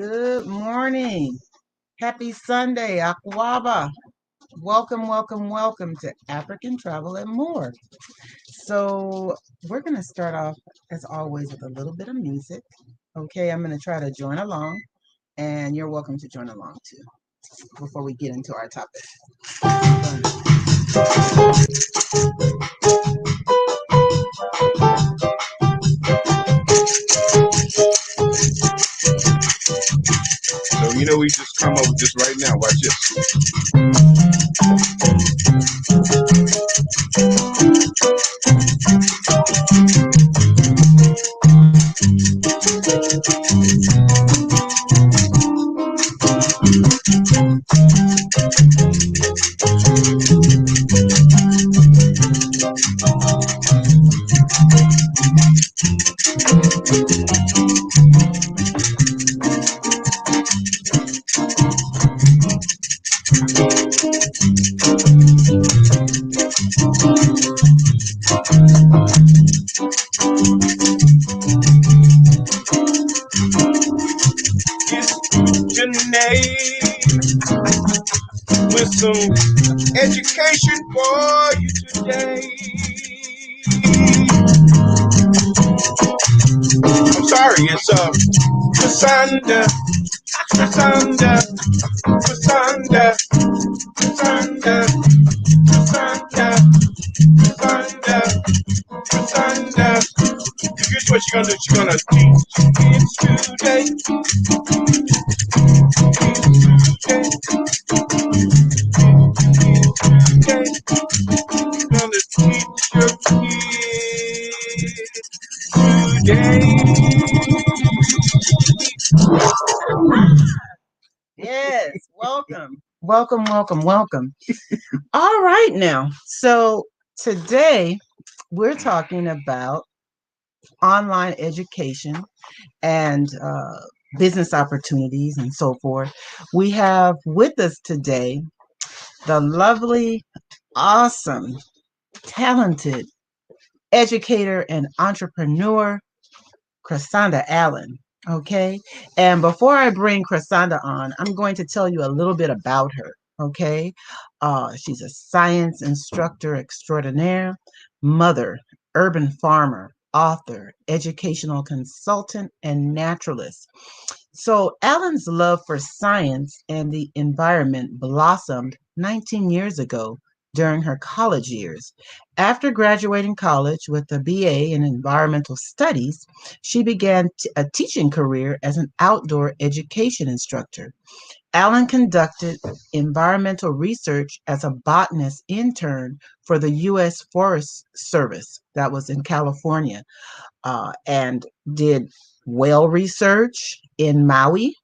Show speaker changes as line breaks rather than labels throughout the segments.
Good morning. Happy Sunday, Akwaba. Welcome, welcome, welcome to African Travel and More. So, we're going to start off, as always, with a little bit of music. Okay, I'm going to try to join along, and you're welcome to join along too before we get into our topic.
So we just come up with this right now. Watch this. Janae with some education for you today. I'm sorry, it's Cresanda, Cresanda, Cresanda, Cresanda, Cresanda, Cresanda, Cresanda. Here's what you're gonna do. You're gonna teach kids today. Gonna teach your kids today.
Yes, welcome. Welcome, welcome, welcome. All right, now. So, today we're talking about online education and business opportunities and so forth. We have with us today the lovely, awesome, talented educator and entrepreneur, Cresanda Allen. Okay. And before I bring Cresanda on, I'm going to tell you a little bit about her. Okay. She's a science instructor extraordinaire, mother, urban farmer, author, educational consultant, and naturalist. So Allen's love for science and the environment blossomed 19 years ago during her college years. After graduating college with a BA in environmental studies, she began a teaching career as an outdoor education instructor. Allen conducted environmental research as a botanist intern for the U.S. Forest Service, that was in California, and did whale research in Maui.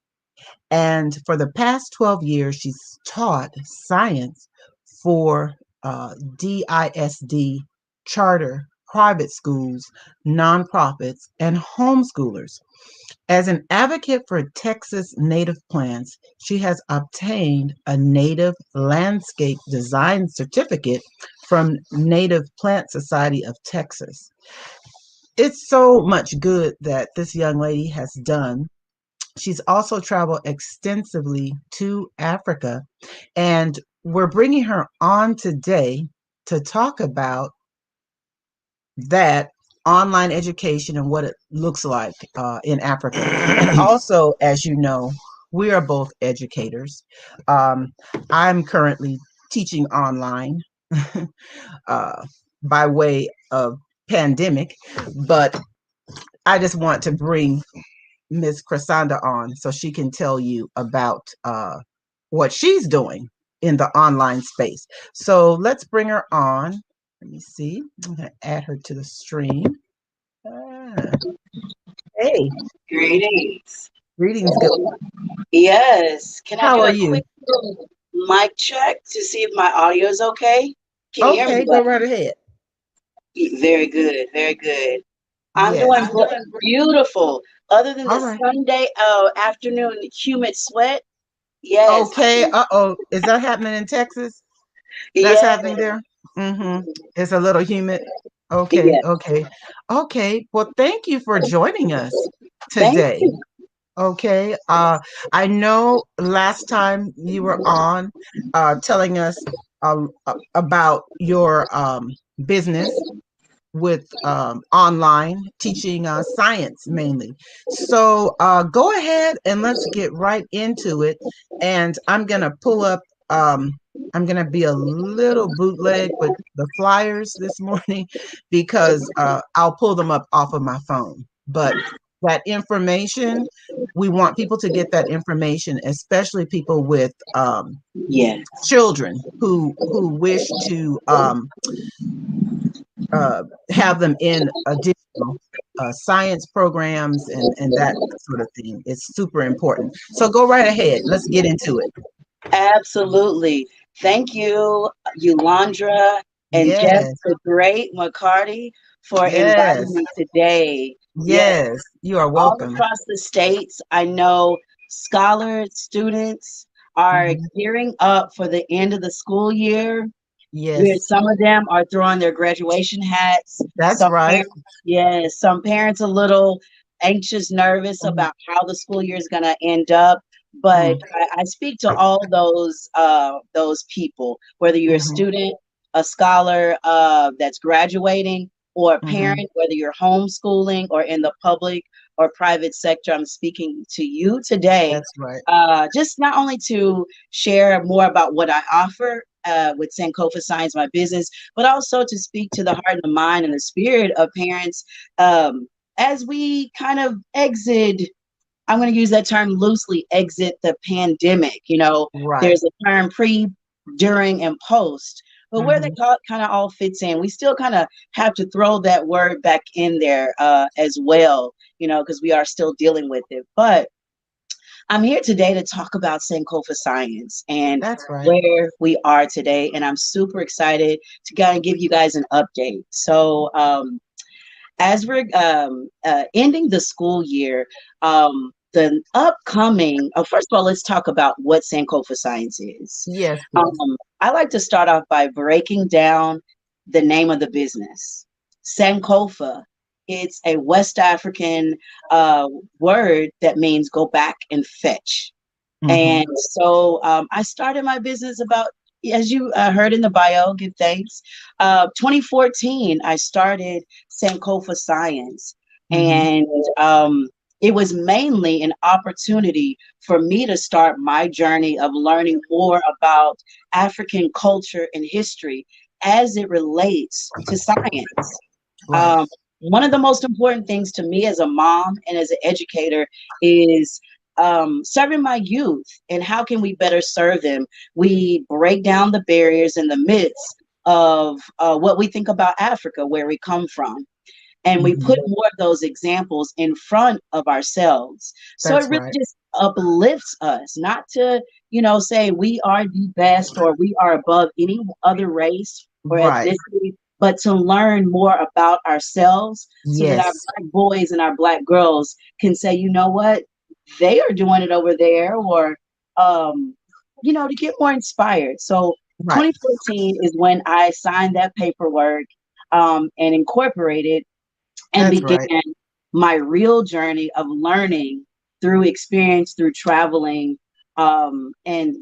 And for the past 12 years, she's taught science for DISD charter private schools, nonprofits, and homeschoolers. As an advocate for Texas native plants, she has obtained a native landscape design certificate from Native Plant Society of Texas. It's so much good that this young lady has done. She's also traveled extensively to Africa, and we're bringing her on today to talk about that online education and what it looks like in Africa. And also, as you know, we are both educators. Um, I'm currently teaching online uh, by way of pandemic, but I just want to bring Miss Cresanda on so she can tell you about what she's doing in the online space. So let's bring her on. Let me see. I'm going to add her to the stream. Ah, hey,
Greetings.
greetings. Good.
Yes. Can I
How
do
are
a
you?
quick mic check to see if my audio is okay? Can you hear me?
Okay, go right ahead.
Very good. Very good. I'm
Yes.
doing beautiful. Other than
All
the
right.
Sunday afternoon humid sweat. Yes.
Okay. Uh-oh. Is that happening in Texas? That's
Yes.
happening there? Mm-hmm. It's a little humid. Okay,
Yes.
okay. Okay. Well, thank you for joining us
Thank
today.
you.
Okay. I know last time you were on telling us about your business with online teaching science mainly. So go ahead and let's get right into it. And I'm going to pull up, um, I'm going to be a little bootleg with the flyers this morning because I'll pull them up off of my phone. But that information, we want people to get that information, especially people with
Yes.
children who wish to have them in additional science programs and that sort of thing. It's super important. So go right ahead. Let's get into it.
Absolutely. Thank you, Yulandra and Jeff
Yes,
the Great McCarty for inviting
yes,
me today. Yes,
yes. You are
all
welcome.
across the states, I know scholars, students are
Mhm.
gearing up for the end of the school year. Where
Yes,
some of them are throwing their graduation hats.
that's right.
Yes, some parents a little anxious, nervous
Mhm,
about how the school year is going to end up. But
mhm,
I speak to all those people, whether you're a
mhm,
student, a scholar that's graduating, or a
mhm.
parent, whether you're homeschooling or in the public or private sector. I'm speaking to you today,
That's right.
just not only to share more about what I offer with Sankofa Science, my business, but also to speak to the heart and the mind and the spirit of parents um, as we kind of exit. I'm going to use that term loosely, exit the pandemic. You know,
Right.
there's a term pre, during, and post. But where
Hmm.
that kind of all fits in, we still kind of have to throw that word back in there as well, you know, because we are still dealing with it. But I'm here today to talk about Sankofa Science and
That's right.
where we are today. And I'm super excited to kind of give you guys an update. So, as we're ending the school year, the upcoming, first of all, let's talk about what Sankofa Science is.
Yes,
Um,
please.
I like to start off by breaking down the name of the business. Sankofa, it's a West African word that means go back and fetch.
Hmm.
And so I started my business about, as you heard in the bio, give thanks. 2014, I started Sankofa Science.
Hmm.
And it was mainly an opportunity for me to start my journey of learning more about African culture and history as it relates to science.
Right.
Um, One of the most important things to me as a mom and as an educator is serving my youth and how can we better serve them. We break down the barriers and the myths of what we think about Africa, where we come from, and we
Hmm.
put more of those examples in front of ourselves. So it
That's
really
right.
just uplifts us, not to, you know, say we are the best or we are above any other race or
Right.
ethnicity, but to learn more about ourselves so that our
Yes.
black boys and our black girls can say, you know what, they are doing it over there, or um, you know, to get more inspired. So
Right.
2014 is when I signed that paperwork and incorporated and
That's
began
right.
my real journey of learning through experience, through traveling. And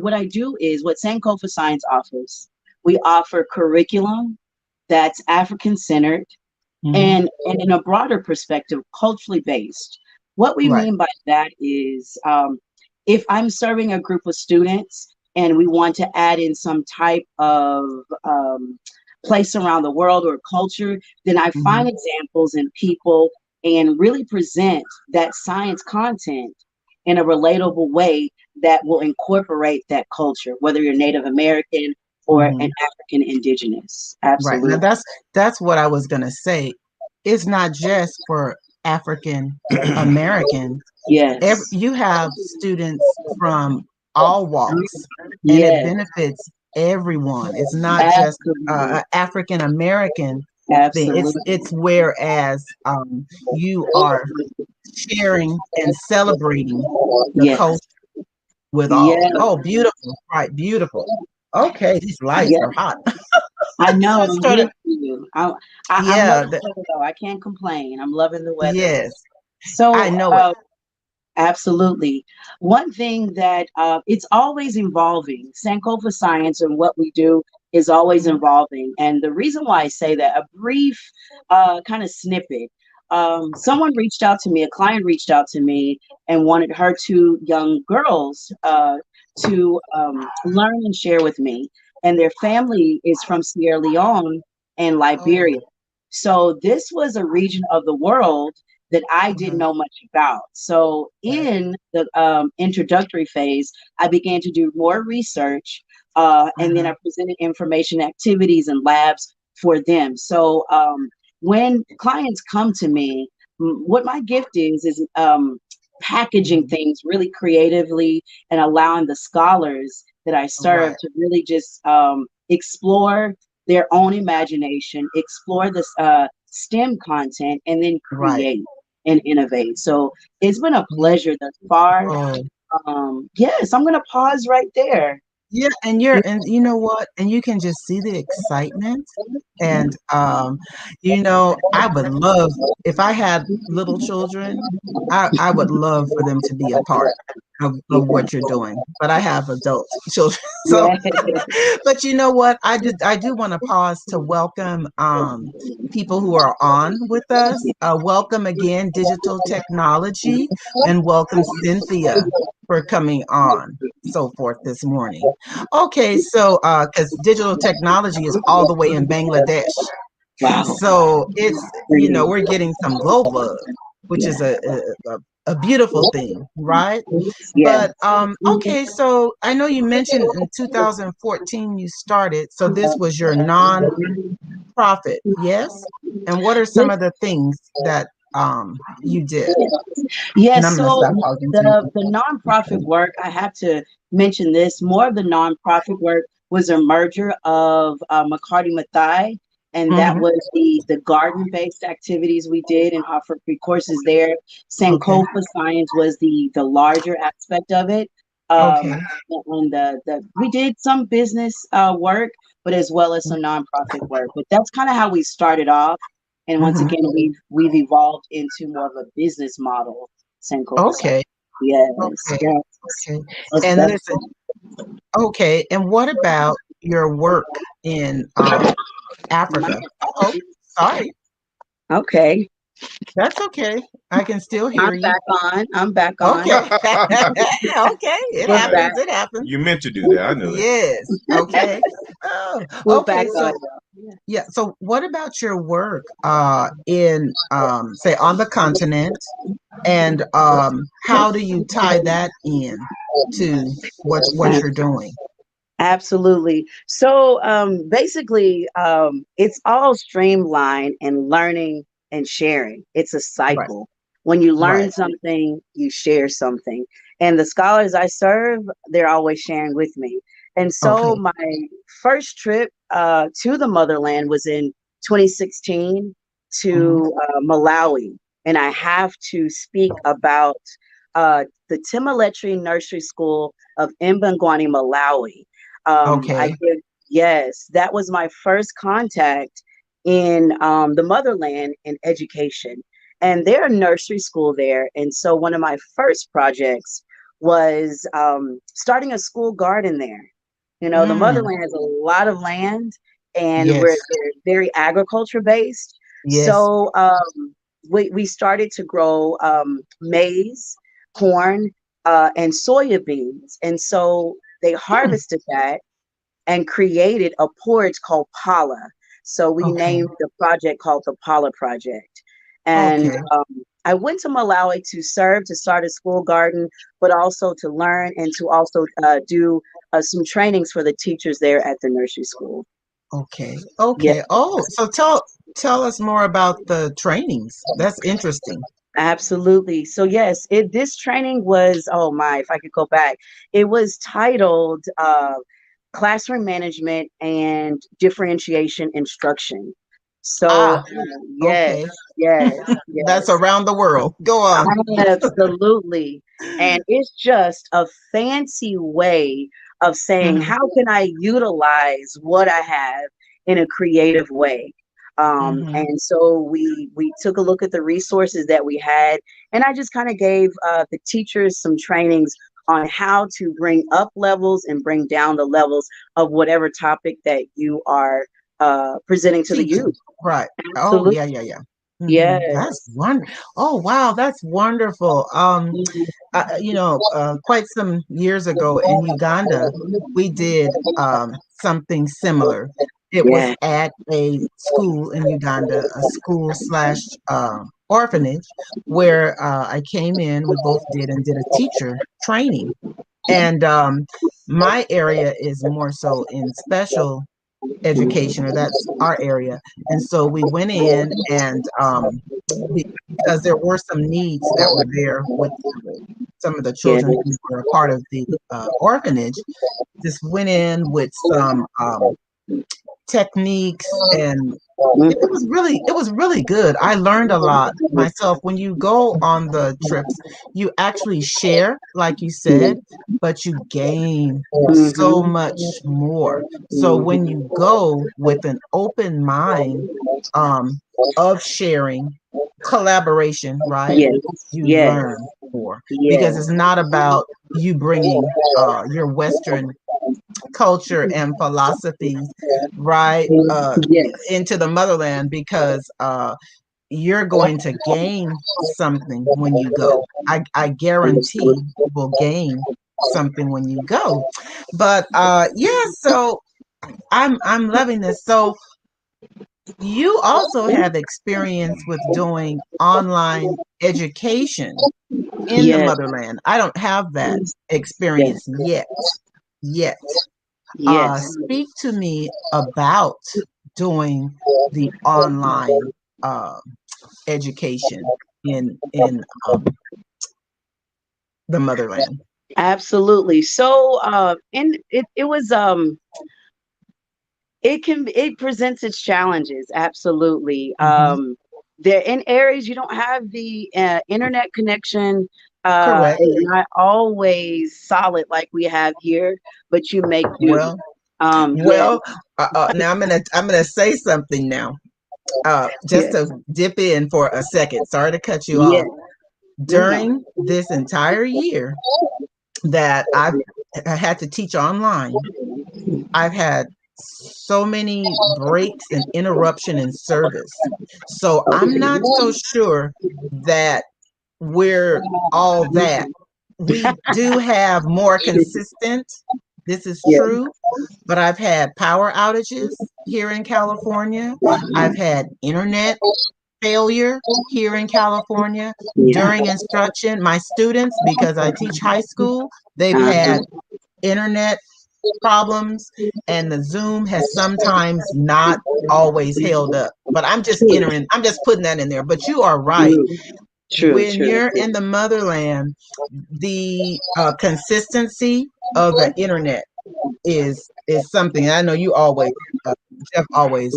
what I do is what Sankofa Science offers. We offer curriculum that's African centered
Hmm.
and in a broader perspective, culturally based. What we
Right.
mean by that is if I'm serving a group of students and we want to add in some type of place around the world or culture, then I
Hmm.
find examples and people and really present that science content in a relatable way that will incorporate that culture, whether you're Native American or an
Hmm.
African indigenous.
Right. Now
Absolutely.
that's what I was gonna say. It's not just for African Americans.
Yes.
You have students from all walks, and it
Yes,
benefits everyone. It's not just
absolutely.
a African American thing. It's
Absolutely.
whereas you are sharing and celebrating the
Yes.
culture with all.
Yes.
Oh, beautiful! Right, beautiful. Okay, these lights
Yes.
are hot.
I know.
Let's
I'm
start
here
it.
for you. I'm
Yeah.
loving the weather though. I can't complain. I'm loving the weather.
Yes, I
So,
know it.
Absolutely. One thing that it's always evolving. Sankofa science and what we do is always
Mhm.
evolving. And the reason why I say that, a brief kind of snippet. Someone reached out to me, a client reached out to me and wanted her two young girls to learn and share with me. And their family is from Sierra Leone and
Oh,
Liberia. So this was a region of the world that I didn't
uh-huh.
know much about. So
Right.
in the introductory phase, I began to do more research, and then
Uh-huh.
I presented information, activities, and labs for them. So when clients come to me, what my gift is packaging
Mhm.
things really creatively and allowing the scholars that I serve
Right.
to really just explore their own imagination, explore this STEM content, and then
Right.
create and innovate. So it's been a
Yeah.
pleasure thus far.
Oh,
Yes, I'm gonna pause right there.
yeah. And you know what? And you can just see the excitement. And I would love if I had little children, I would love for them to be a part of what you're doing. But I have adult children. So
Yeah.
but you know what? I do want to pause to welcome people who are on with us. Welcome again, Digital Technology, and welcome Cynthia for coming on so forth this morning. Okay, so because digital technology is all the way in Bangladesh.
Wow.
So it's, we're getting some global love, which is a beautiful thing, right?
Yeah.
But okay, so I know you mentioned in 2014 you started. So this was your non-profit, yes? And what are some of the things that you did? And
Yes,
I'm gonna
so
stop talking to
the
you.
nonprofit work, I have to mention this. More of the nonprofit work was a merger of McCarty Mathai, and that
Hmm.
was the garden-based activities we did and offered free courses there.
Okay.
Sankofa Science was the larger aspect of it. Um,
Okay.
and the we did some business work, but as well as some nonprofit work. But that's kind of how we started off. And once
Hmm.
again, we've evolved into more of a business model. Sankofa Science.
Okay.
Yes,
Okay.
yes.
Okay. And listen, okay. And what about your work in
My,
Africa? Oh, sorry.
okay,
That's okay. I can still hear
I'm
you.
back on. I'm back on.
Okay. Okay. It
We're back.
happens. It happens.
You meant to do that. I know that.
Yes. Okay. Oh,
We're back
okay.
on.
So yeah. So what about your work in say on the continent, and how do you tie that in to what you're doing?
Absolutely. So basically, it's all streamlined and learning and sharing. It's a
Right.
cycle. When you learn
Right.
something, you share something. And the scholars I serve, they're always sharing with me. And so
Okay.
my first trip to the motherland was in 2016
Hmm.
to Malawi. And I have to speak about the Timoletri Nursery School of Mbangwani, Malawi. I
Okay.
did, yes, that was my first contact in the motherland in education. And they're a nursery school there. And so one of my first projects was starting a school garden there. You know, the
Mm.
motherland has a lot of land and
Yes.
they're very agriculture based.
Yes.
So we started to grow maize, corn, and soya beans. And so they
Hmm.
harvested that and created a porridge called Pala. So we
Okay.
named the project called the Pala Project. And
Okay.
I went to Malawi to serve, to start a school garden, but also to learn and to also do some trainings for the teachers there at the nursery school.
Okay.
Yeah,
Okay. Oh, so tell us more about the trainings. That's interesting.
absolutely. So yes, this training was, oh my, if I could go back, it was titled classroom management and differentiation instruction. So
Ah,
yes,
okay.
yes,
That's
yes,
around the world. Go on.
absolutely. And it's just a fancy way of saying,
Hmm.
how can I utilize what I have in a creative way?
Mm-hmm.
And so we took a look at the resources that we had, and I just kind of gave the teachers some trainings on how to bring up levels and bring down the levels of whatever topic that you are presenting to the
Teaching.
youth.
Right. Oh,
Absolutely.
yeah, yeah, yeah.
Yes.
That's wonderful. Oh, wow, that's wonderful. Quite some years ago in Uganda, we did something similar. It was
Yeah.
at a school in Uganda, a school slash orphanage, where I came in. We both did and did a teacher training, and my area is more so in special education, or that's our area. And so we went in and because there were some needs that were there with some of the
Yeah.
children who were a part of the orphanage, just went in with some techniques, and it was really good. I learned a lot myself. When you go on the trips, you actually share, like you said, but you gain so
Mm-hmm.
much more. So when
Mm-hmm.
you go with an open mind um, of sharing, collaboration, right?
Yes.
You
Yes.
learn more because
Yes.
it's not about you bringing your Western culture and philosophies right
Yes.
into the motherland, because you're going to gain something when you go. I guarantee
Understood.
you will gain something when you go. But yeah, so I'm loving this. So you also have experience with doing online education in the
Yes.
motherland. I don't have that
Yes.
experience yet.
Yes.
Speak to me about doing the online uh, education in the motherland.
Absolutely. So, and it was it presents its challenges. Absolutely.
Hmm.
There in areas you don't have the internet connection.
Correct.
Is not always solid like we have here, but you make do.
Well,
Yeah.
well. Now I'm gonna say something now. Just
Yeah.
to dip in for a second. Sorry to cut you
Yeah.
off.
No.
During this entire year that I had to teach online, I've had so many breaks and interruption in service. So I'm not so sure that we're all that. We do have more consistent, this is
Yeah.
true, but I've had power outages here in California. I've had internet failure here in California
Yeah.
during instruction. My students, because I teach high school, they've
Uh-huh.
had internet problems, and the Zoom has sometimes not always held up. But I'm just putting that in there. But you are right.
True. True.
When
True.
you're in the motherland, the consistency of the internet is something. I know you always, uh, Jeff always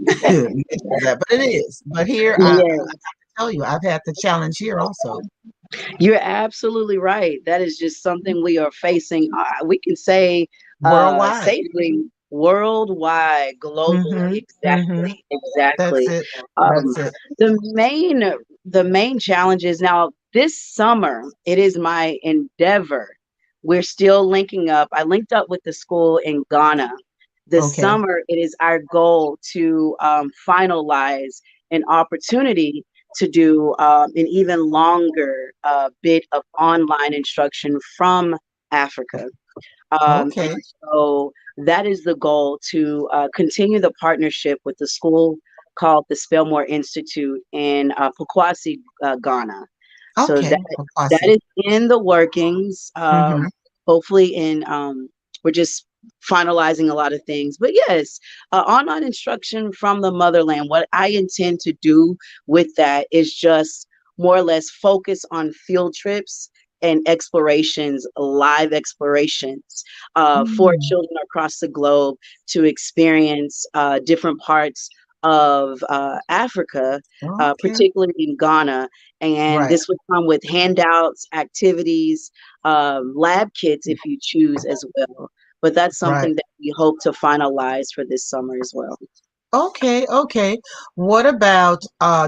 mentions that, but it is. But here, I
Yeah.
tell you, I've had the challenge here also.
You're absolutely right. That is just something we are facing. We can say
Worldwide.
safely, worldwide, globally.
Mm-hmm. Mm-hmm.
Exactly,
That's
exactly.
it.
Um,
That's it.
the main the main challenge is now this summer. It is my endeavor. We're still linking up. I linked up with the school in Ghana. This
Okay.
summer, it is our goal to finalize an opportunity to do an even longer bit of online instruction from Africa. And
Okay.
so that is the goal to continue the partnership with the school called the Spelmore Institute in Pokwasi, Ghana. So
Okay.
that
Awesome.
is in the workings.
Mm-hmm.
Hopefully, in we're just finalizing a lot of things. But yes, online instruction from the motherland. What I intend to do with that is just more or less focus on field trips and explorations, live explorations for
Mm.
children across the globe to experience different parts of Africa,
Okay.
particularly in Ghana. And
Right.
this would come with handouts, activities, lab kits if you choose as well. But that's
Right.
something that we hope to finalize for this summer as well.
Okay, okay. What about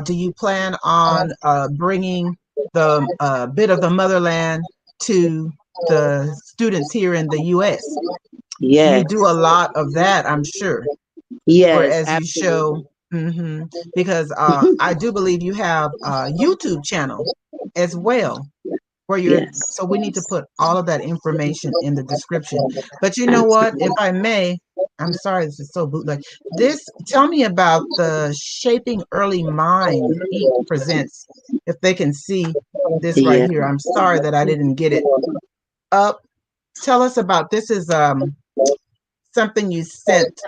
do you plan on bringing the bit of the motherland to the students here in the US? You
Yes,
do a lot of that, I'm sure,
yes,
whereas you show,
absolutely.
because I do believe you have a YouTube channel as well where you're,
Yes,
so we need to put all of that information in the description. But you know what, if
absolutely.
I may, I'm sorry, this is so bootleg. This, tell me about the Shaping Early Minds Inc. presents, if they can see this right
Yeah.
here. I'm sorry that I didn't get it up. Tell us about this. Is something you sent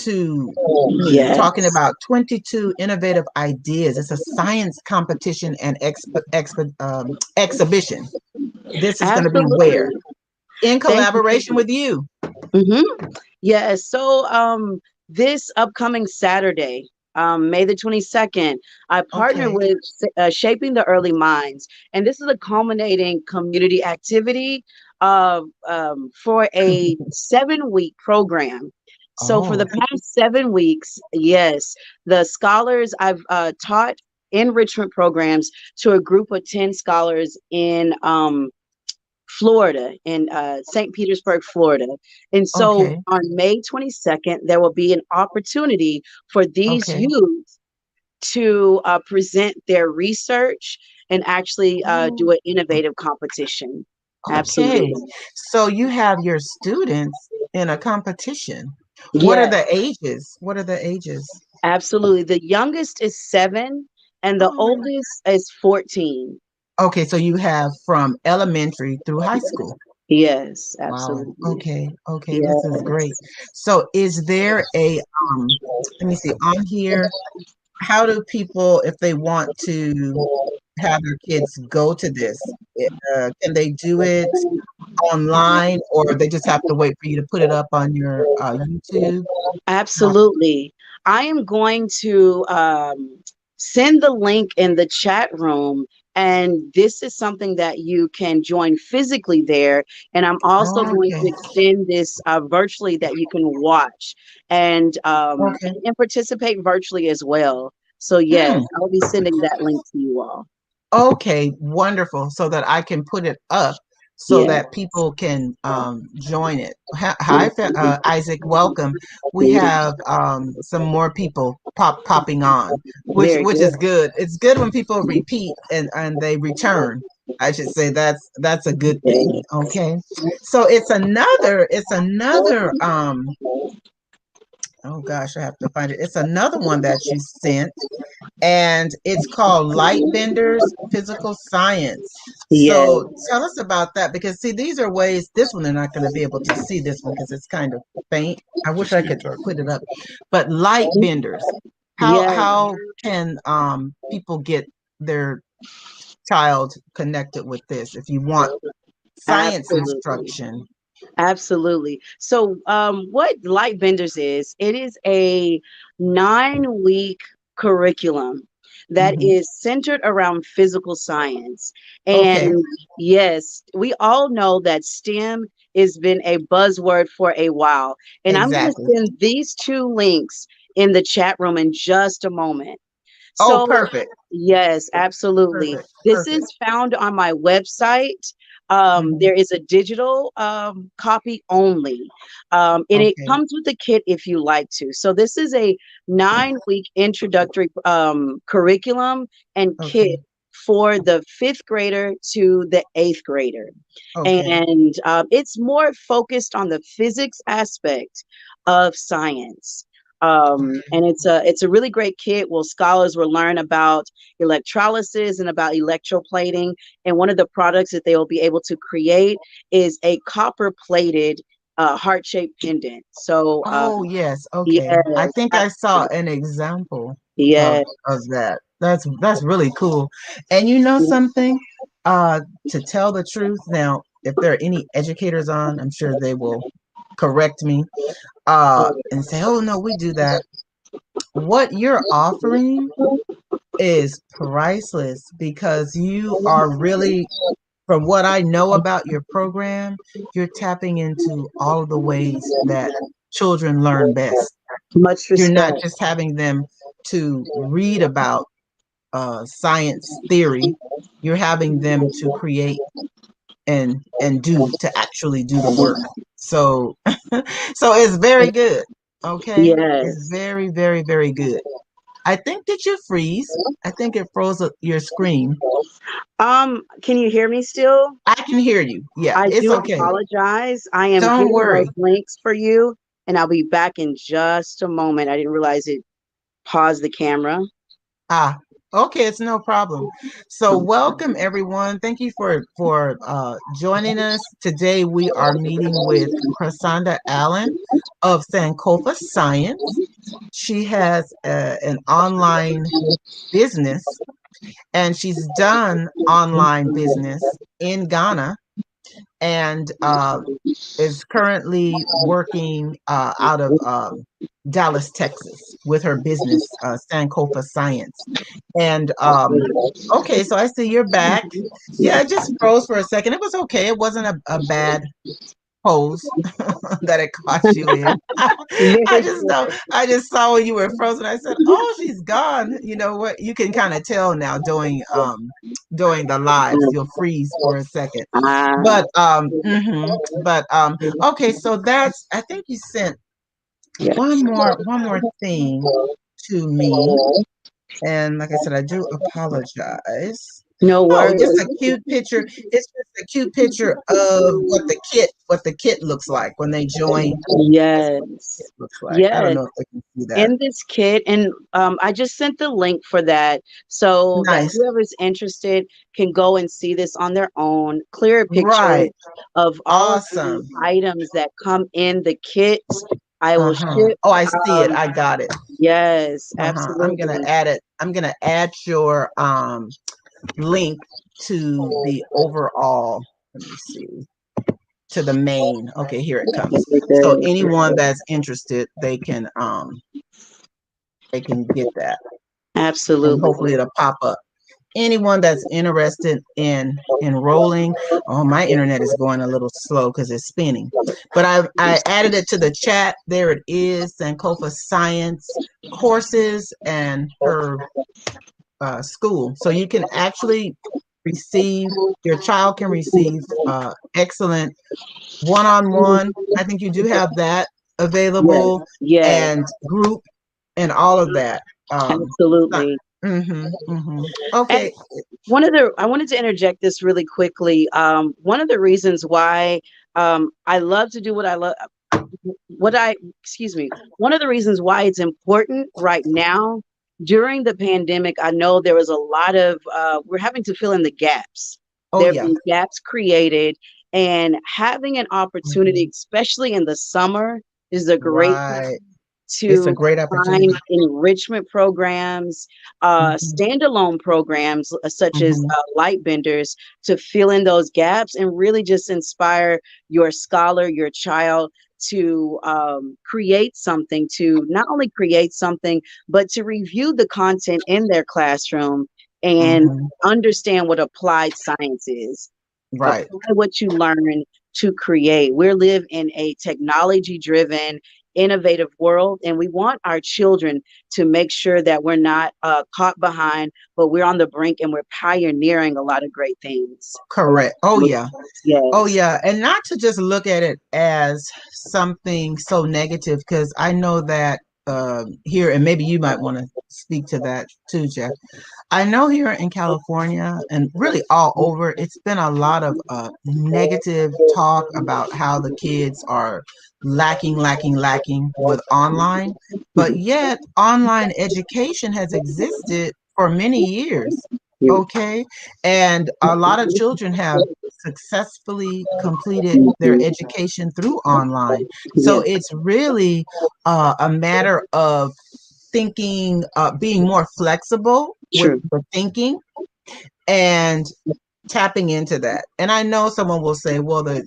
to me talking
Yes.
about 22 innovative ideas. It's a science competition and exhibition. This is going to be where?
Absolutely.
In
Thank you so
collaboration
much.
with you.
Hmm. Yes. So this upcoming Saturday, May the 22nd, I partner
Okay.
with Shaping the Early Minds. And this is a culminating community activity for a 7-week program. So for the
Oh,
past 7 weeks, yes, the scholars I've taught enrichment programs to a group of 10 scholars in Florida, in St. Petersburg, Florida. And so
okay.
on May 22nd, there will be an opportunity for these
Okay.
youth to present their research and actually
Oh,
do an innovative competition.
okay.
Absolutely.
So you have your students in a competition. What are
Yes,
the ages? What are the ages?
absolutely. The youngest is 7 and the
Oh,
oldest is 14.
okay. So you have from elementary through high school.
Yes,
Wow.
absolutely.
Okay. Okay. This is great.
Yes.
So is there a let me see on here, how do people, if they want to have their kids go to this, can they do it online or they just have to wait for you to put it up on your YouTube? Uh,
Absolutely. I am going to send the link in the chat room. And this is something that you can join physically there. And I'm also going
okay.
to extend this virtually that you can watch
Okay.
and participate virtually as well. So, yes,
Hmm.
I'll be sending that link to you all.
Okay, wonderful. So that I can put it up so
Yeah.
that people can join it. Hi, Isaac. Welcome. We have some more people popping on, which
Very
which
good.
is good. It's good when people repeat and they return. I should say that's a good thing. Okay, so it's another oh gosh, I have to find it. It's another one that you sent, and it's called Light Benders Physical Science.
Yeah.
So tell us about that because see, these are ways. This one they're not going to be able to see this one because it's kind of faint. I wish I could put it up, but light benders. How
Yeah.
how can people get their child connected with this if you want science
Absolutely.
instruction?
Absolutely. So, what Light Benders is, it is a 9-week curriculum that
Hmm.
is centered around physical science.
Okay,
And yes, we all know that STEM has been a buzzword for a while. And I'm going to
exactly.
send these two links in the chat room in just a moment.
Oh,
So,
perfect,
yes, absolutely.
perfect,
This is
perfect.
found on my website.
Hmm.
There is a digital copy only, and it
Okay,
comes with a kit if you like to. So, this is a 9-week introductory curriculum and kit
okay,
for the fifth grader to the eighth grader.
okay,
And it's more focused on the physics aspect of science.
okay.
And it's a really great kit. Well, scholars will learn about electrolysis and about electroplating. And one of the products that they will be able to create is a copper plated heart shaped pendant. So
Oh, yes. Okay. I
yes,
think I saw an example of
yes,
of that. That's really cool. And you know something? To tell the truth, now, if there are any educators on, I'm sure they will correct me and say, "Oh no, we do that." What you're offering is priceless because you are really, from what I know about your program, you're tapping into all of the ways that children learn best.
Much
You're not
respect.
just having them to read about science theory. You're having them to create and do to actually do the work. So so it's very good. Okay, it's
Yes.
very very very good. I think that you freeze. I think it froze up your screen.
Can you hear me still?
I can hear you. Yeah,
I
it's
do
okay.
apologize. I am
Don't
hitting those
worry.
links for you, and I'll be back in just a moment. I didn't realize it paused the camera.
Ah, okay, it's no problem. So welcome everyone. Thank you for joining us. Today we are meeting with Cresanda Allen of Sankofa Science. She has an online business and she's done online business in Ghana and is currently working out of Dallas, Texas, with her business, Sankofa Science. And okay, so I see you're back. Yeah, it just froze for a second. It was okay. It wasn't a bad pose that it caught you in. I
Very
just know
good.
I just saw when you were frozen. I said, "Oh, she's gone." You know what? You can kind of tell now doing the lives. You'll freeze for a second.
Ah,
But okay, so that's I think you sent
yes.
one more thing to me. And like I said, I do apologize.
No
Oh, just
worries.
a cute picture. It's just a cute picture of what the kit looks like when they join. That's what the
Yes.
kit looks like. I don't
Yes.
know if they can see that.
In this kit, and I just sent the link for that so that
Nice.
whoever's interested can go and see this on their own, clearer pictures
Right.
of all of the
Awesome.
items that come in the kits. I will
Uh-huh.
ship.
Oh, I see it.
Um,
I got it.
yes,
Uh-huh. I'm gonna
absolutely.
add it. I'm gonna add your link to the overall. Let me see. To the main. Okay, here it comes.
Very
So
good.
anyone that's interested, they can get that. And
Absolutely.
hopefully it'll pop up. Anyone that's interested in enrolling, oh, my internet is going a little slow because it's spinning. But I added it to the chat. There it is, Sankofa Science courses and her school. So you can actually receive, your child can receive excellent one-on-one. I think you do have that
Yes.
available,
Yes.
and group and all of that.
Absolutely. And
Okay.
I wanted to interject this really quickly. One of the reasons why I love to do what I love, what I, excuse me, one of the reasons why it's important right now during the pandemic, I know there was a lot of, we're having to fill in the gaps.
Oh
There have
yeah.
been gaps created, and having an opportunity,
Mhm.
especially in the summer, is a great
Right. It's a
to
great
find
opportunity.
enrichment programs,
Mhm.
standalone programs such as
Mhm.
light benders to fill in those gaps and really just inspire your scholar, your child to create something, to not only create something, but to review the content in their classroom and
Mhm.
understand what applied science is.
Right.
Apply what you learn to create. We live in a technology driven, innovative world, and we want our children to make sure that we're not caught behind, but we're on the brink and we're pioneering a lot of great things.
Correct. Oh yeah. Oh
Yes.
yeah, and not to just look at it as something so negative, because I know that here, and maybe you might want to speak to that too, Jeff. I know here in California and really all over, it's been a lot of negative talk about how the kids are lacking with online, but yet online education has existed for many years. Okay, and a lot of children have successfully completed their education through online. So
Yes.
it's really a matter of thinking, being more flexible with
True.
the thinking and tapping into that. And I know someone will say, well, the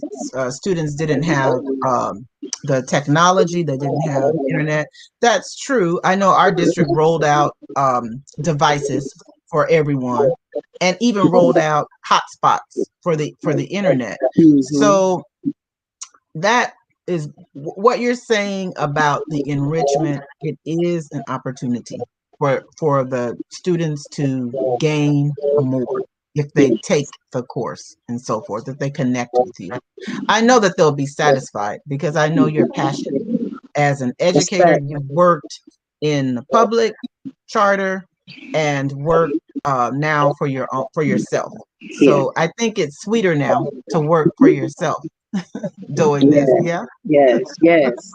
students didn't have the technology, they didn't have internet. That's true. I know our district rolled out devices for everyone and even rolled out hotspots for the internet.
Mhm.
So that what you're saying about the enrichment. It is an opportunity for the students to gain more if they take the course and so forth, if they connect with you. I know that they'll be satisfied because I know your passion. As an educator,
Respect.
you worked in the public charter and work now for for yourself.
Yeah.
So I think it's sweeter now to work for yourself doing this.
Yeah.
Yeah.
Yes. Yes.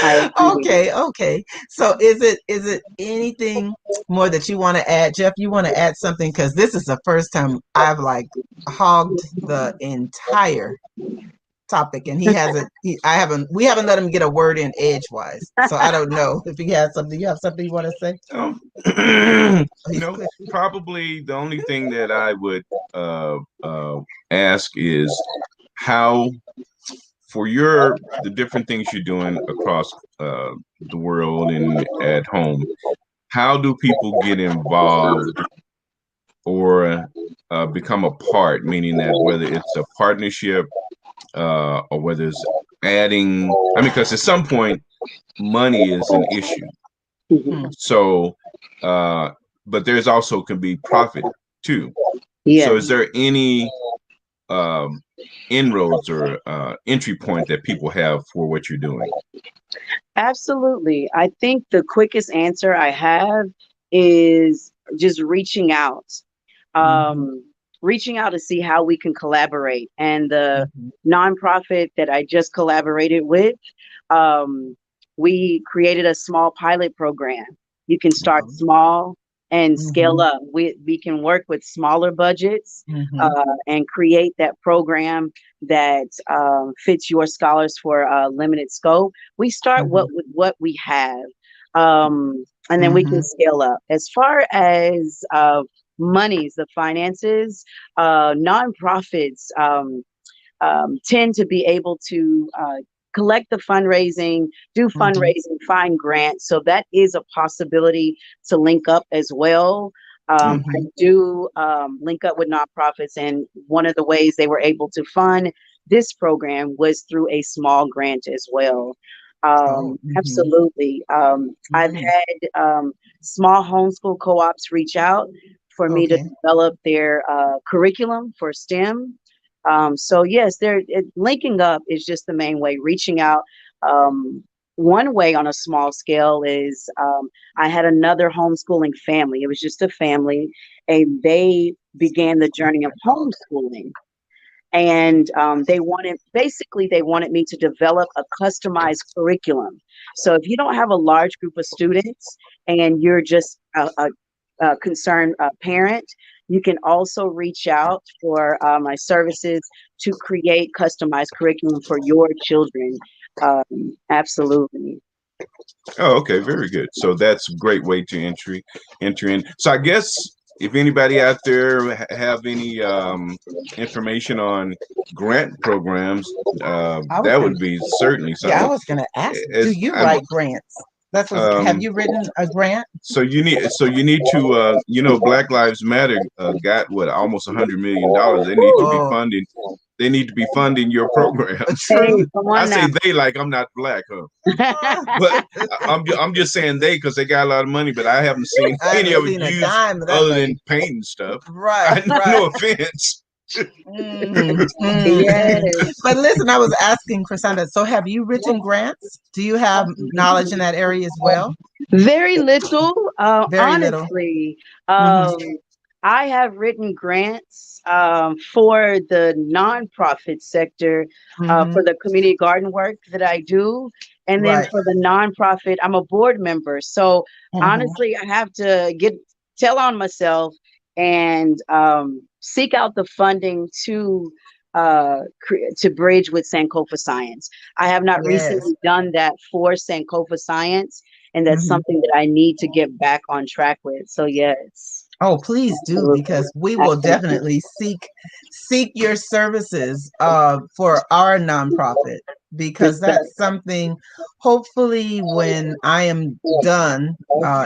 I agree.
Okay. Okay. So is it anything more that you want to add, Jeff? You want to add something because this is the first time I've like hogged the entire topic, and he hasn't. I haven't. We haven't let him get a word in edgewise. So I don't know if he has something. You have something you want to say? He's
No,
quick.
probably the only thing that I would ask is how, for the different things you're doing across the world and at home, how do people get involved or become a part? Meaning that whether it's a partnership or whether it's adding, I mean, because at some point money is an issue.
Mhm.
Hmm.
So, but there's also can be profit too. So, is
Yes.
there any um, inroads or entry point that people have for what you're doing?
Absolutely. I think the quickest answer I have is just reaching out.
Mm-hmm.
Um, Reaching out to see how we can collaborate. And the
Mm-hmm.
nonprofit that I just collaborated with, um, we created a small pilot program. You can start
Wow.
small and scale
Mm-hmm.
up. We can work with smaller budgets
Mm-hmm.
and create that program that fits your scholars for a limited scope. We start
Mm-hmm.
with what we have, and then we
Mm-hmm.
can scale up. As far as monies, the finances, nonprofits tend to be able to collect the fundraising, do
Mm-hmm.
fundraising, find grants. So that is a possibility to link up as well. I
Mm-hmm.
do link up with nonprofits, and one of the ways they were able to fund this program was through a small grant as well.
Oh. Mm-hmm.
Absolutely. I've
Nice.
had small homeschool co ops reach out for me to
Okay.
develop their curriculum for STEM. So yes, linking up is just the main way. Reaching out. Um, One way on a small scale is I had another homeschooling family. It was just a family, and they began the journey of homeschooling. And they wanted me to develop a customized curriculum. So if you don't have a large group of students and you're just a concerned parent, you can also reach out for my services to create customized curriculum for your children. Absolutely.
Oh, okay, very good. So that's a great way to enter in. So I guess if anybody out there have any information on grant programs,
I was
that
gonna.
would be certainly
Yeah, I
something.
was gonna ask. Do
It's,
you
I'm,
write grants? That's what. Have
um,
you written a grant?
so you need to Black Lives Matter got what, almost $100 million. They need to be
Oh,
funding. They need to be funding your programs.
Hey,
true.
come
I
on now.
say they like I'm not black, huh? But I'm just saying they, because they got a lot of money, but I haven't seen
I
any
haven't
of it
seen a
used
dime of that
other
money.
than painting stuff.
Right,
I
right.
no offense.
Mm, mm, mm.
Yes.
But listen, I was asking Cresanda, so have you written grants? Do you have knowledge in that area as well?
Very little,
Very little.
honestly.
Mm-hmm.
I have written grants for the nonprofit sector,
Mm-hmm.
for the community garden work that I do. And then
Right.
for the nonprofit, I'm a board member. So
Mm-hmm.
honestly, I have to tell on myself and seek out the funding to bridge with Sankofa Science. I have not
Yes.
recently done that for Sankofa Science, and that's
Mm-hmm.
something that I need to get back on track with. So yes,
Oh, please do,
absolutely,
because we will
absolutely.
definitely seek your services for our nonprofit, because
Respect.
that's something, hopefully when I am done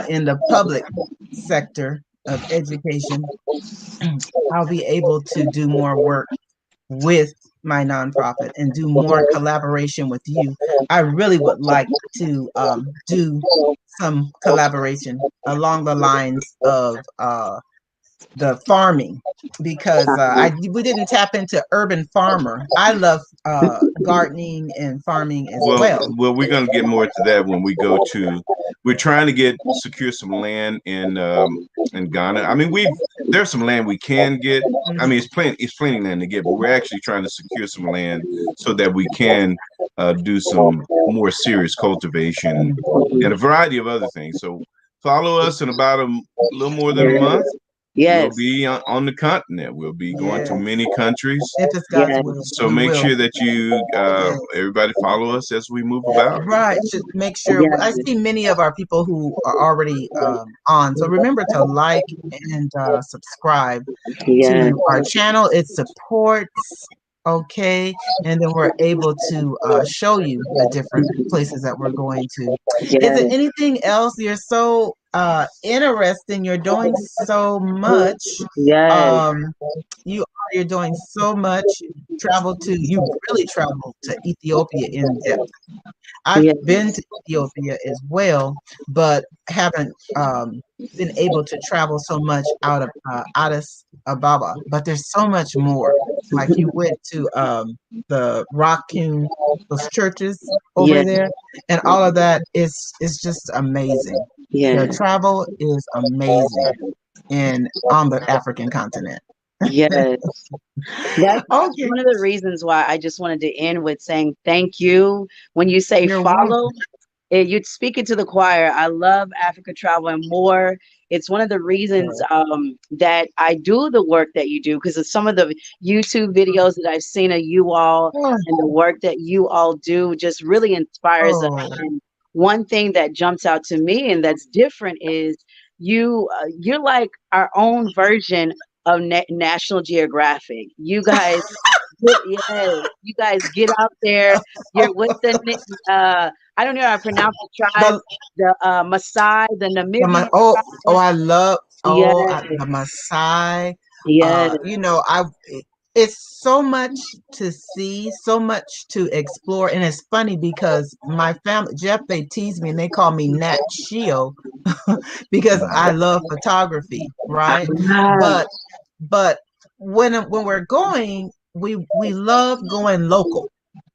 in the public sector of education, I'll be able to do more work with my nonprofit and do more collaboration with you. I really would like to do some collaboration along the lines of the farming, because we didn't tap into urban farmer. I love gardening and farming as well.
Well, we're going to get more to that when we go to. We're trying to secure some land in Ghana. I mean, there's some land we can get. I mean, it's plenty land to get, but we're actually trying to secure some land so that we can do some more serious cultivation and a variety of other things. So follow us in about a little more than a month.
Yes.
We'll be on the continent. We'll be going to many countries.
If it's God's will.
So make sure that you, everybody follow us as we move about.
Right. Should make sure. I see many of our people who are already on. So remember to like and subscribe to our channel. It supports. Okay. And then we're able to show you the different places that we're going to. Is there anything else? You're so interesting. You're doing so much. You're doing so much. You really traveled to Ethiopia in depth. I've been to Ethiopia as well, but haven't been able to travel so much out of Addis Ababa. But there's so much more. Like you went to the rock-hewn, those churches over there, and all of that is just amazing. Your travel is amazing on the African continent.
Yes. That's one of the reasons why I just wanted to end with saying thank you. When you say follow, you'd speak it to the choir. I love Africa travel and more. It's one of the reasons that I do the work that you do, because of some of the YouTube videos that I've seen of you all and the work that you all do just really inspires us. And one thing that jumps out to me and that's different is you're like our own version of National Geographic. You guys, you guys get out there. You're with the I don't know how to pronounce the tribe, the Maasai, the Namibian.
I love the Maasai. It's so much to see, so much to explore, and it's funny because my family, Jeff, they tease me and they call me Nat Shio because I love photography, right? But when we're going, we love going local.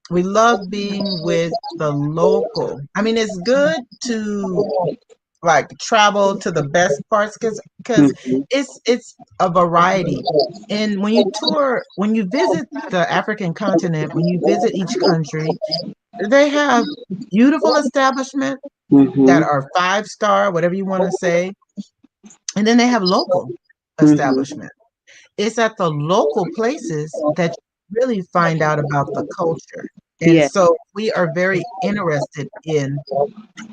We love being with the local. I mean, it's good to like travel to the best parts because it's a variety. And when you visit the African continent, when you visit each country, they have beautiful establishments that are 5-star, whatever you want to say, and then they have local establishments. It's at the local places that you really find out about the culture. And so we are very interested in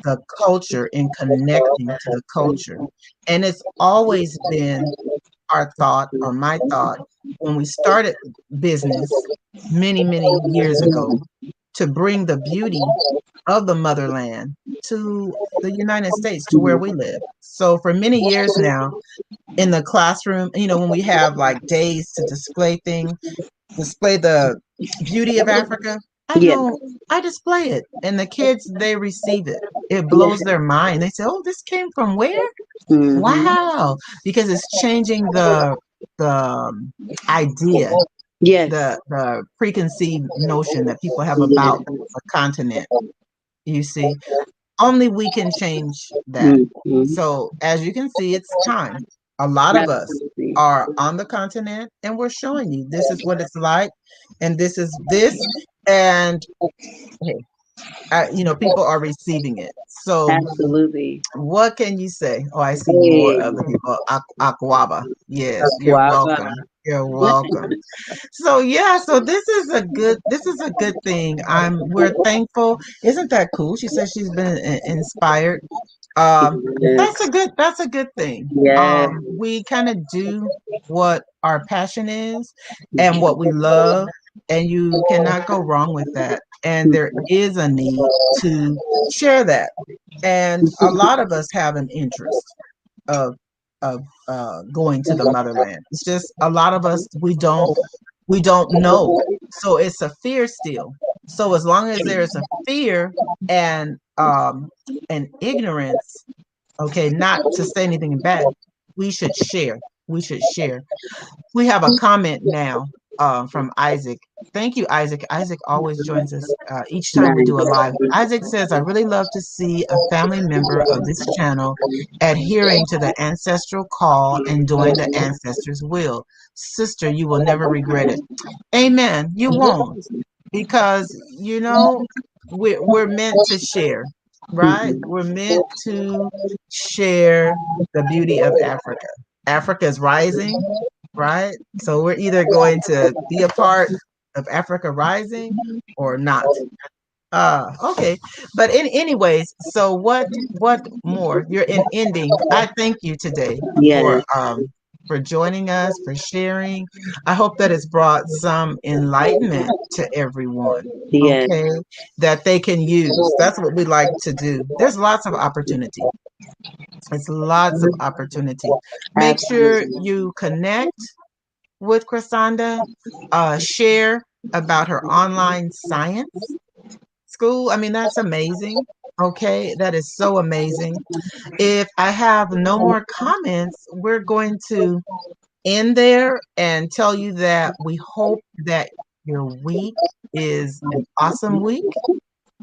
the culture, in connecting to the culture. And it's always been our thought, or my thought, when we started business many, many years ago, to bring the beauty of the motherland to the United States, to where we live. So for many years now, in the classroom, when we have like days to display the beauty of Africa, I display it, and the kids, they receive it. It blows their mind. They say, "Oh, this came from where? Wow!" Because it's changing the idea, the preconceived notion that people have about the continent. You see, only we can change that. So as you can see, it's time. A lot of us are on the continent, and we're showing you this is what it's like, and this is this, and people are receiving it. So
absolutely,
what can you say? Oh, I see more of the people. Aquaba, yes, you're welcome. You're welcome. So so this is a good thing. We're thankful. Isn't that cool? She says she's been inspired. That's a good thing. We kind of do what our passion is and what we love, and you cannot go wrong with that. And there is a need to share that. And a lot of us have an interest of going to the motherland. It's just a lot of us, we don't We don't know. So it's a fear still. So as long as there's a fear and ignorance, okay, not to say anything bad, we should share. We should share. We have a comment now from Isaac. Thank you, Isaac. Isaac always joins us each time we do a live. Isaac says, I really love to see a family member of this channel adhering to the ancestral call and doing the ancestors' will. Sister, you will never regret it. Amen. You won't, because, we're meant to share, right? We're meant to share the beauty of Africa. Africa is rising, right? So we're either going to be a part of Africa Rising or not. Okay. But anyways, so what more? You're in ending. I thank you today
Yes.
for joining us, for sharing. I hope that it's brought some enlightenment to everyone.
Yes.
Okay. That they can use. That's what we like to do. There's lots of opportunity. It's lots of opportunity. Make sure
Absolutely.
you connect with Cresanda, share about her online science school. I mean, that's amazing. Okay, that is so amazing. If I have no more comments, we're going to end there and tell you that we hope that your week is an awesome week,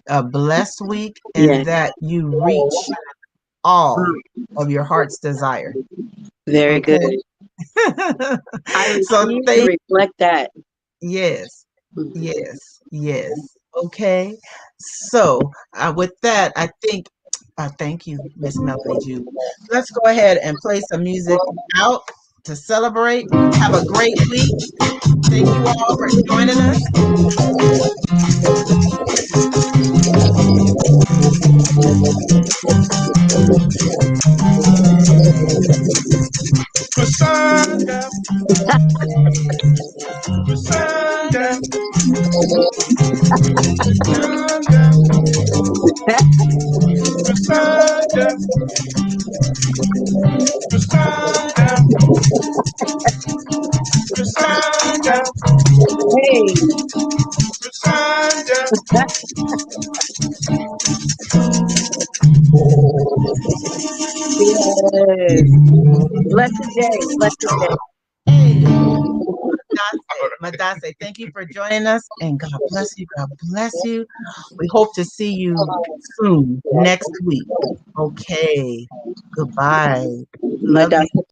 a blessed week, and
Yes.
that you reach all of your heart's desire.
Very
Okay.
good. I
So
receive and
thank
reflect that.
yes, yes. Okay. So with that, I think thank you, Miss Melody Jew. Let's go ahead and play some music out to celebrate. Have a great week. Thank you all for joining us.
Cresanda, Cresanda, Cresanda, Cresanda, Cresanda,
Hey.
Cresanda.
Yes. Blessed day. Blessed day.
Hey, Madase, thank you for joining us, and God bless you. God bless you. We hope to see you soon next week. Okay. Goodbye. Love you.
Madasa